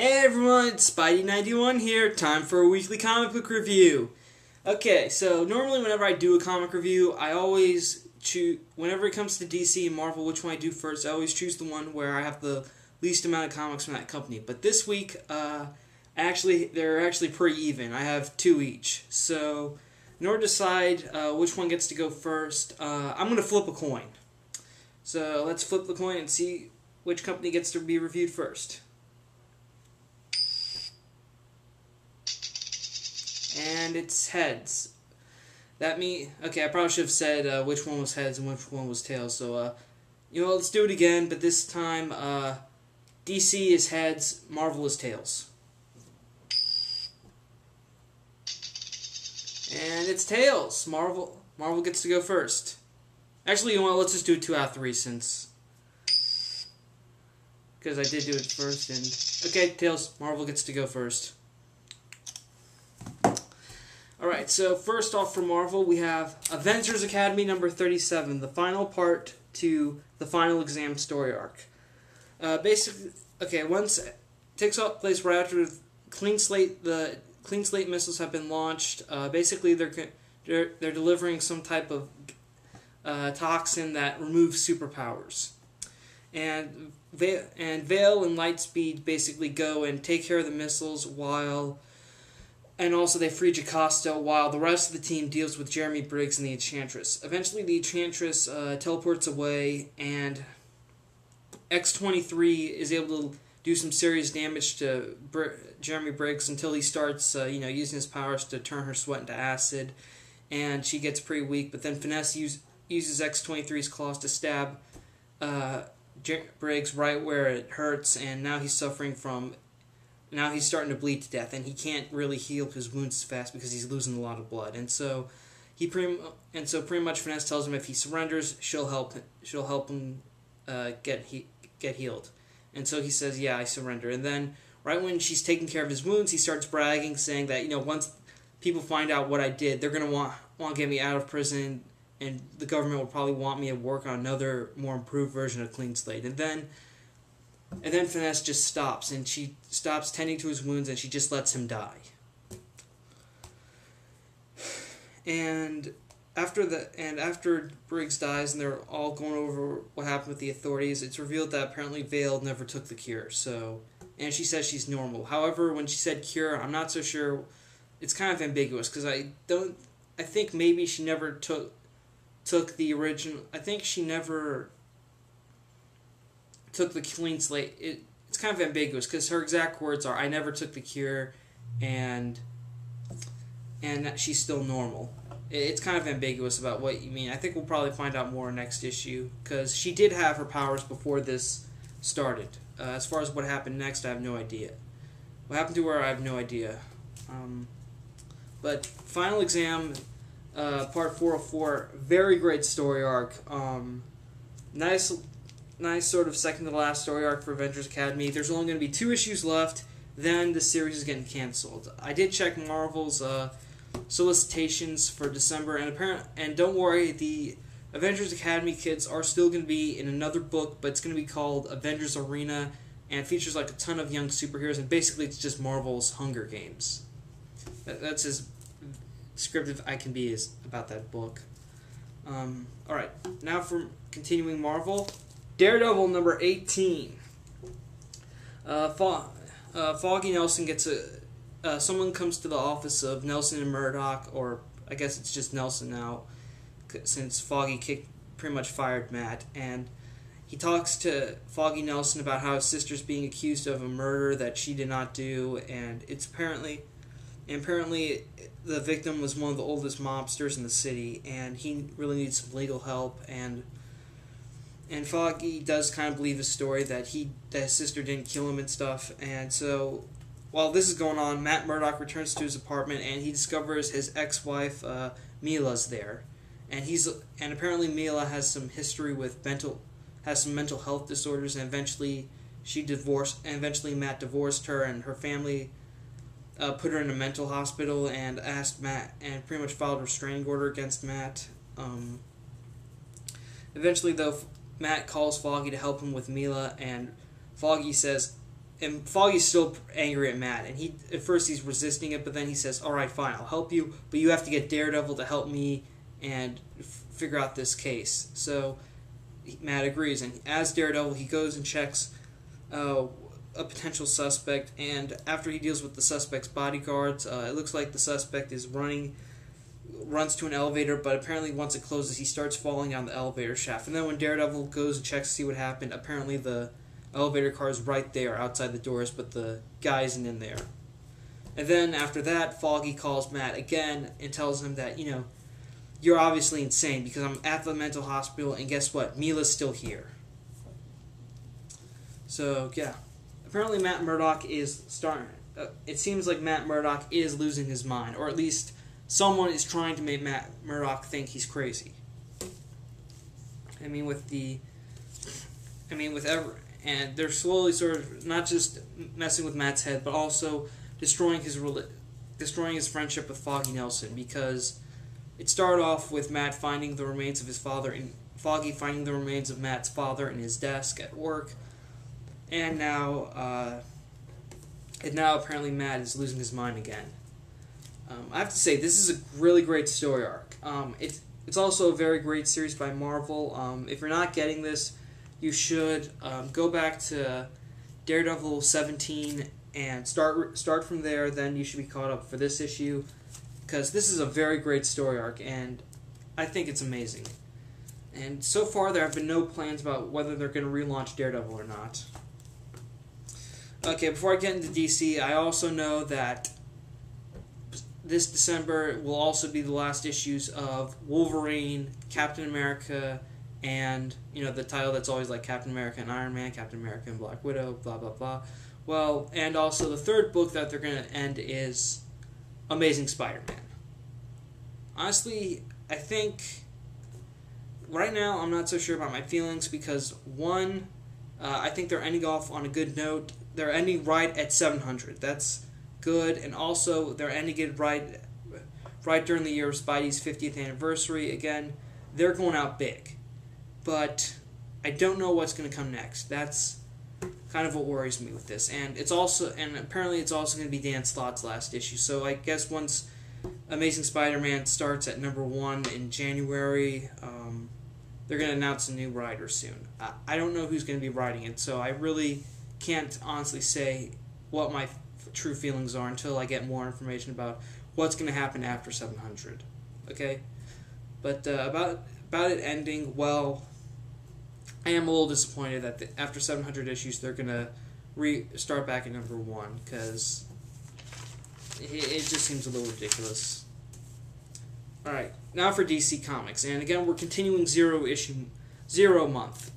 Hey everyone, it's Spidey91 here, time for a weekly comic book review. Okay, so normally whenever I do a comic review, I always choose, whenever it comes to DC and Marvel, which one I do first, I always choose the one where I have the least amount of comics from that company. But this week, they're actually pretty even. I have two each. So, in order to decide which one gets to go first, I'm going to flip a coin. So, let's flip the coin and see which company gets to be reviewed first. And it's heads. Okay, I probably should have said which one was heads and which one was tails. So, let's do it again. But this time, DC is heads, Marvel is tails. And it's tails. Marvel gets to go first. Actually, let's just do it 2 out of 3 because I did do it first. And okay, tails. Marvel gets to go first. Alright, so first off for Marvel, we have Avengers Academy number 37, the final part to the final exam story arc. Basically, once it takes place right after the clean slate missiles have been launched. Basically, they're delivering some type of toxin that removes superpowers, and Vale and Lightspeed basically go and take care of the missiles and also they free Jocasta while the rest of the team deals with Jeremy Briggs and the Enchantress. Eventually the Enchantress teleports away and X-23 is able to do some serious damage to Jeremy Briggs until he starts using his powers to turn her sweat into acid, and she gets pretty weak, but then Finesse uses X-23's claws to stab Briggs right where it hurts, and now he's starting to bleed to death, and he can't really heal his wounds as fast because he's losing a lot of blood. And so pretty much Finesse tells him if he surrenders, she'll help him get healed. And so he says, "Yeah, I surrender." And then right when she's taking care of his wounds, he starts bragging, saying that once people find out what I did, they're gonna want to get me out of prison, and the government will probably want me to work on another more improved version of Clean Slate. And then Finesse just stops, and she stops tending to his wounds, and she just lets him die. And after Briggs dies, and they're all going over what happened with the authorities, it's revealed that apparently Vale never took the cure. And she says she's normal. However, when she said cure, I'm not so sure. It's kind of ambiguous because I think maybe she never took the original. I think she never took the Clean Slate. It's kind of ambiguous because her exact words are, "I never took the cure," and she's still normal. It's kind of ambiguous about what you mean. I think we'll probably find out more next issue because she did have her powers before this started. As far as what happened next, I have no idea. What happened to her, I have no idea. But Final Exam, Part 404, very great story arc. Nice sort of second to the last story arc for Avengers Academy. There's only going to be 2 issues left, then the series is getting canceled. I did check Marvel's solicitations for December, and don't worry, the Avengers Academy kids are still going to be in another book, but it's going to be called Avengers Arena, and features like a ton of young superheroes, and basically it's just Marvel's Hunger Games. That's as descriptive I can be about that book. Alright, now for continuing Marvel, Daredevil number 18. Foggy Nelson gets someone comes to the office of Nelson and Murdoch, or I guess it's just Nelson now, since Foggy pretty much fired Matt, and he talks to Foggy Nelson about how his sister's being accused of a murder that she did not do, and apparently the victim was one of the oldest mobsters in the city, and he really needs some legal help, and Foggy does kind of believe his story that his sister didn't kill him and stuff. And so while this is going on, Matt Murdock returns to his apartment, and he discovers his ex-wife Mila's there, and apparently Mila has some history with mental health disorders, and eventually Matt divorced her, and her family put her in a mental hospital and asked Matt, and pretty much filed a restraining order against Matt. Eventually, though, Matt calls Foggy to help him with Mila, and Foggy says, and Foggy's still angry at Matt, and he at first he's resisting it, but then he says, "All right, fine, I'll help you, but you have to get Daredevil to help me and figure out this case." So Matt agrees, and as Daredevil, he goes and checks a potential suspect, and after he deals with the suspect's bodyguards, it looks like the suspect is runs to an elevator, but apparently once it closes, he starts falling down the elevator shaft. And then when Daredevil goes and checks to see what happened, apparently the elevator car is right there outside the doors, but the guy isn't in there. And then after that, Foggy calls Matt again and tells him that, you're obviously insane because I'm at the mental hospital, and guess what? Mila's still here. So, yeah. Apparently Matt Murdock is starting... it seems like Matt Murdock is losing his mind, or at least someone is trying to make Matt Murdock think he's crazy. And they're slowly sort of not just messing with Matt's head, but also destroying his friendship with Foggy Nelson, because it started off with Matt finding the remains of his father, and Foggy finding the remains of Matt's father in his desk at work, and now apparently Matt is losing his mind again. I have to say, this is a really great story arc. It's also a very great series by Marvel. If you're not getting this, you should go back to Daredevil 17 and start from there. Then you should be caught up for this issue, because this is a very great story arc, and I think it's amazing. And so far, there have been no plans about whether they're going to relaunch Daredevil or not. Okay, before I get into DC, I also know that this December will also be the last issues of Wolverine, Captain America, and, the title that's always like Captain America and Iron Man, Captain America and Black Widow, blah, blah, blah. Well, and also the third book that they're going to end is Amazing Spider-Man. Honestly, I think right now I'm not so sure about my feelings, because one, I think they're ending off on a good note. They're ending right at 700. That's good, and also they're ending it right during the year of Spidey's 50th anniversary. Again, they're going out big, but I don't know what's going to come next. That's kind of what worries me with this, and apparently it's also going to be Dan Slott's last issue. So I guess once Amazing Spider-Man starts at #1 in January, they're going to announce a new writer soon. I don't know who's going to be writing it, so I really can't honestly say what my true feelings are until I get more information about what's going to happen after 700. Okay? But about it ending, well, I am a little disappointed that after 700 issues they're going to start back at #1, because it just seems a little ridiculous. Alright, now for DC Comics. And again, we're continuing Zero month.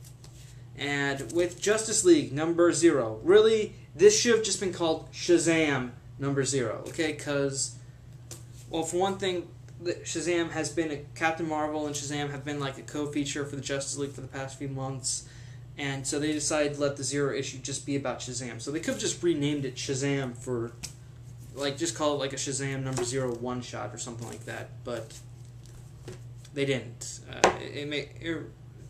And with Justice League #0, really, this should have just been called Shazam #0, okay? Because, well, for one thing, Shazam has been Captain Marvel and Shazam have been like a co-feature for the Justice League for the past few months, and so they decided to let the Zero issue just be about Shazam. So they could have just renamed it Shazam for, just call it like a Shazam #0 one-shot or something like that, but they didn't.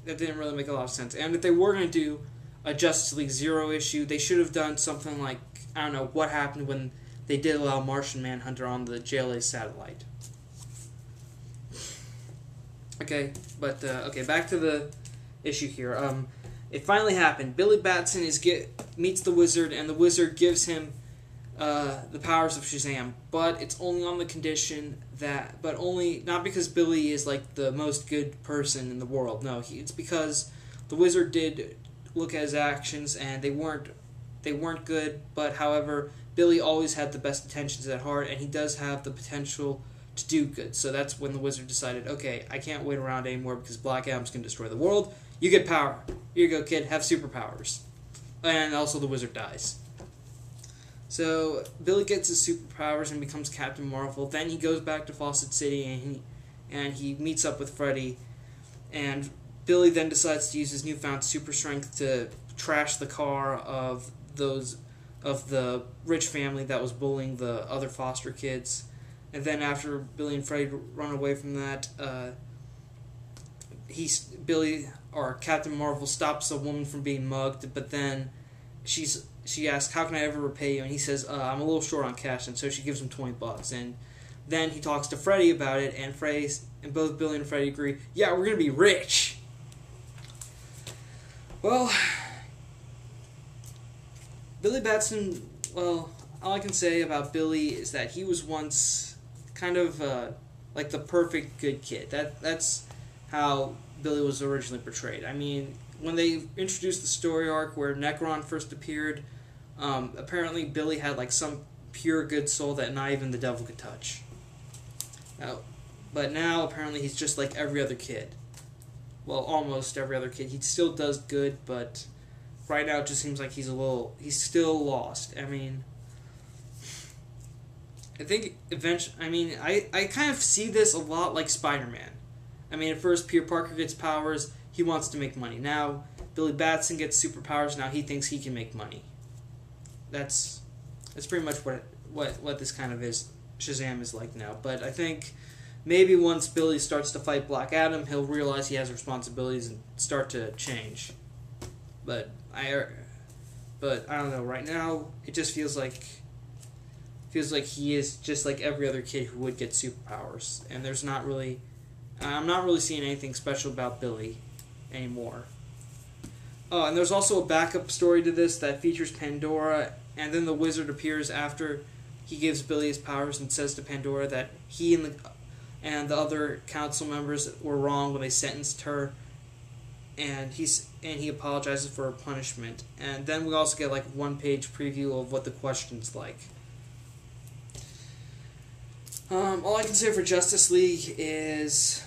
That didn't really make a lot of sense. And if they were going to do a Justice League Zero issue, they should have done something like, I don't know, what happened when they did allow Martian Manhunter on the JLA satellite. Okay, but back to the issue here. It finally happened. Billy Batson meets the Wizard, and the Wizard gives him the powers of Shazam, but it's only on the condition not because Billy is like the most good person in the world. No, it's because the Wizard did look at his actions, and they weren't good. But however, Billy always had the best intentions at heart, and he does have the potential to do good. So that's when the Wizard decided, okay, I can't wait around anymore because Black Adam's going to destroy the world. You get power. Here you go, kid. Have superpowers. And also the Wizard dies. So Billy gets his superpowers and becomes Captain Marvel. Then he goes back to Fawcett City and he meets up with Freddy. And Billy then decides to use his newfound super strength to trash the car of the rich family that was bullying the other foster kids. And then after Billy and Freddy run away from that, Captain Marvel stops a woman from being mugged, but then she asks, "How can I ever repay you?" And he says, "I'm a little short on cash," and so she gives him $20. And then he talks to Freddy about it, and both Billy and Freddy agree, "Yeah, we're gonna be rich." Well, Billy Batson. Well, all I can say about Billy is that he was once kind of like the perfect good kid. That's how Billy was originally portrayed. I mean, when they introduced the story arc where Necron first appeared, apparently Billy had like some pure good soul that not even the devil could touch. But now apparently he's just like every other kid. Well, almost every other kid. He still does good, but right now it just seems like he's still lost. I mean, I think eventually, I kind of see this a lot like Spider-Man. I mean, at first Peter Parker gets powers, he wants to make money. Now Billy Batson gets superpowers, now he thinks he can make money. That's pretty much what this kind of is. Shazam is like now. But I think maybe once Billy starts to fight Black Adam, he'll realize he has responsibilities and start to change. But I don't know. Right now, it just feels like he is just like every other kid who would get superpowers, and I'm not really seeing anything special about Billy anymore. Oh, and there's also a backup story to this that features Pandora, and then the Wizard appears after he gives Billy his powers and says to Pandora that he and the other council members were wrong when they sentenced her, and he apologizes for her punishment. And then we also get like one-page preview of what the question's like. All I can say for Justice League is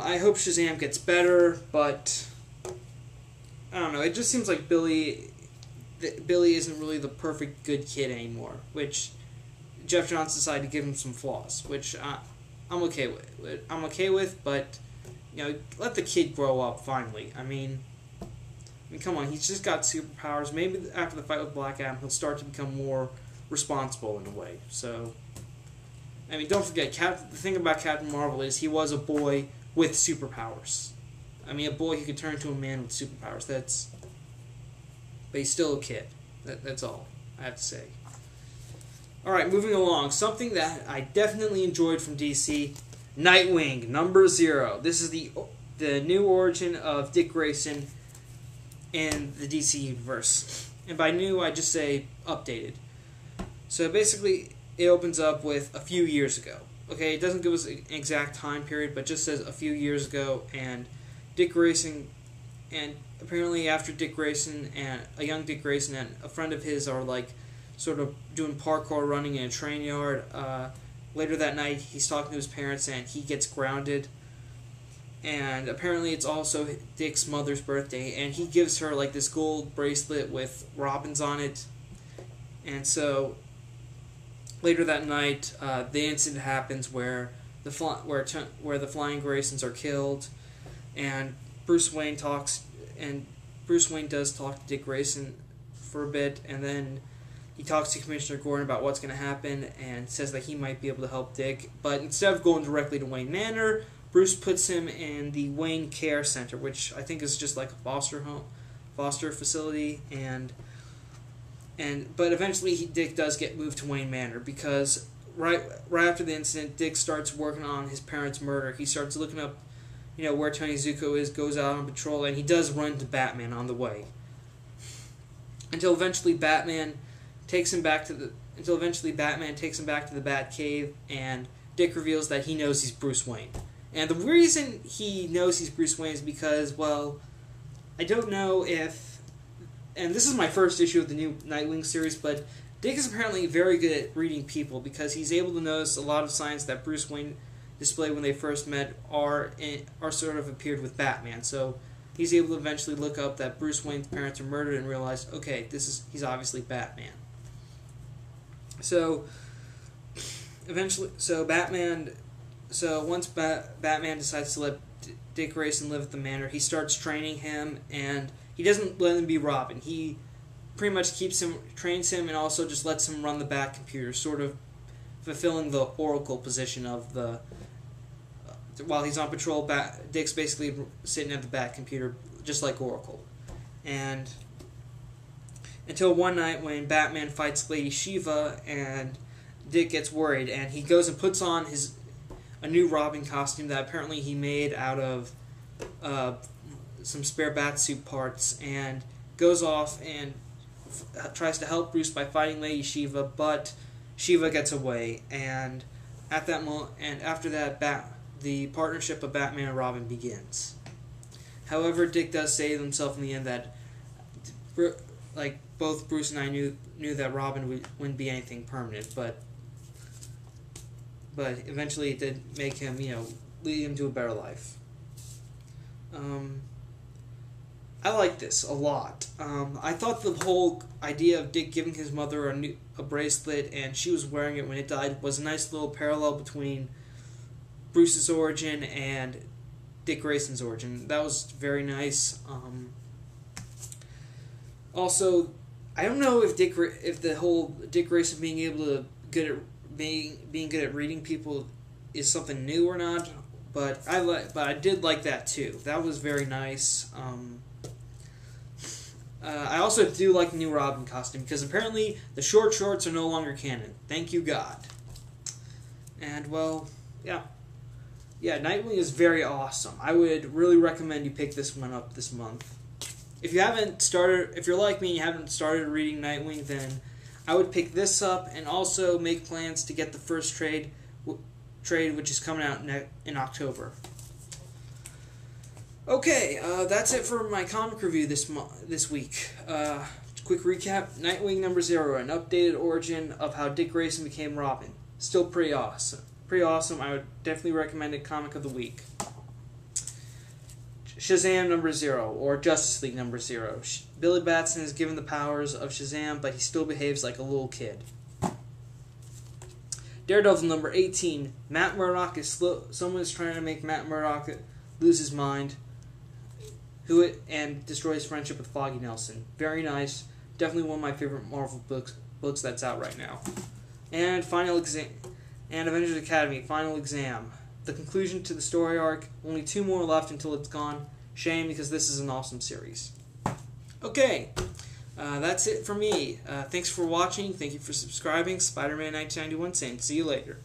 I hope Shazam gets better, but I don't know. It just seems like Billy isn't really the perfect good kid anymore, which Jeff Johns decided to give him some flaws, which I'm okay with. But let the kid grow up finally. I mean, come on, he's just got superpowers. Maybe after the fight with Black Adam, he'll start to become more responsible in a way. So, I mean, don't forget, the thing about Captain Marvel is he was a boy with superpowers. I mean, a boy who could turn into a man with superpowers. But he's still a kid. That's all I have to say. Alright, moving along. Something that I definitely enjoyed from DC, Nightwing, number 0. This is the new origin of Dick Grayson in the DC universe. And by new, I just say updated. So basically, it opens up with a few years ago. Okay, it doesn't give us an exact time period, but just says a few years ago, and Dick Grayson, and apparently after Dick Grayson and a young Dick Grayson and a friend of his are like sort of doing parkour running in a train yard. Later that night, he's talking to his parents and he gets grounded. And apparently it's also Dick's mother's birthday, and he gives her like this gold bracelet with robins on it. And so later that night, the incident happens where the Flying Graysons are killed, and Bruce Wayne does talk to Dick Grayson for a bit, and then he talks to Commissioner Gordon about what's going to happen and says that he might be able to help Dick. But instead of going directly to Wayne Manor, Bruce puts him in the Wayne Care Center, which I think is just like a foster facility, but eventually Dick does get moved to Wayne Manor because right after the incident, Dick starts working on his parents' murder. He starts looking up, where Tony Zuko is, goes out on patrol, and he does run into Batman on the way. Until eventually Batman takes him back to the Batcave, and Dick reveals that he knows he's Bruce Wayne. And the reason he knows he's Bruce Wayne is because, well, I don't know if, and this is my first issue of the new Nightwing series, but Dick is apparently very good at reading people because he's able to notice a lot of signs that Bruce Wayne displayed when they first met are sort of appeared with Batman. So he's able to eventually look up that Bruce Wayne's parents are murdered and realize, okay, he's obviously Batman. So once Batman decides to let Dick Grayson live at the manor, he starts training him, and he doesn't let him be Robin. He pretty much trains him, and also just lets him run the Bat computer, sort of fulfilling the Oracle position of the. While he's on patrol, Dick's basically sitting at the Bat computer, just like Oracle, and until one night when Batman fights Lady Shiva and Dick gets worried, and he goes and puts on a new Robin costume that apparently he made out of some spare Batsuit parts, and goes off and tries to help Bruce by fighting Lady Shiva, but Shiva gets away, and at that moment, and after that, the partnership of Batman and Robin begins. However, Dick does say to himself in the end that, like, both Bruce and I knew that Robin wouldn't be anything permanent, but eventually it did make him, lead him to a better life. I like this a lot. I thought the whole idea of Dick giving his mother a bracelet and she was wearing it when it died was a nice little parallel between Bruce's origin and Dick Grayson's origin. That was very nice. Also, I don't know if the whole Dick Grayson being able to being good at reading people is something new or not, but I did like that too. That was very nice. I also do like the new Robin costume because apparently the short shorts are no longer canon. Thank you, God. And well, yeah, Nightwing is very awesome. I would really recommend you pick this one up this month. If you're like me and you haven't started reading Nightwing, then I would pick this up and also make plans to get the first trade, which is coming out in October. Okay, that's it for my comic review this week. Quick recap: Nightwing #0, an updated origin of how Dick Grayson became Robin. Still pretty awesome. I would definitely recommend it. Comic of the week. Shazam #0, or Justice League #0. Billy Batson is given the powers of Shazam, but he still behaves like a little kid. Daredevil #18. Matt Murdock is slow. Someone is trying to make Matt Murdock lose his mind, and destroy his friendship with Foggy Nelson. Very nice. Definitely one of my favorite Marvel books that's out right now. And Final Exam. And Avengers Academy, Final Exam. The conclusion to the story arc. Only 2 more left until it's gone. Shame, because this is an awesome series. Okay, that's it for me. Thanks for watching. Thank you for subscribing. Spider-Man 1991 saying see you later.